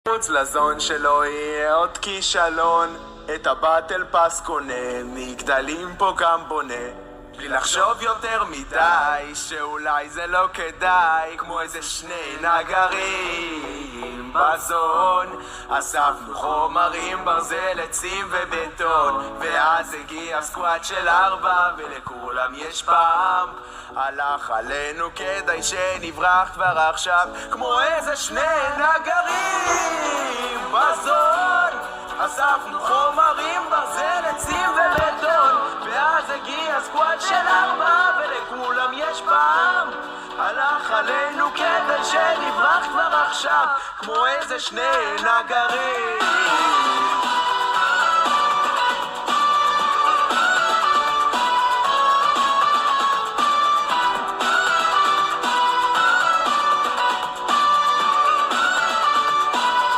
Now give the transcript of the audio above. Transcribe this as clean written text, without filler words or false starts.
חוץ לזון שלא יהיה עוד כישלון, את הבטל פס קונה, מגדלים פה גם בונה, בלי לחשוב יותר מדי, שאולי זה לא כדאי, כמו איזה שני נגרים בזון. אספנו חומרים, ברזל, עצים ובטון, ואז הגיע סקואט של 4 ולכולם יש פעם. הלך עלינו, כדאי שנברח כבר עכשיו, כמו איזה שני נגרים בזון. אספנו חומרים, ברזל, עצים ובטון, ואז הגיע סקואט של 4 ולכולם יש פעם. הלך עלינו, כדאי שנברח כבר עכשיו, כמו איזה שני נגרים.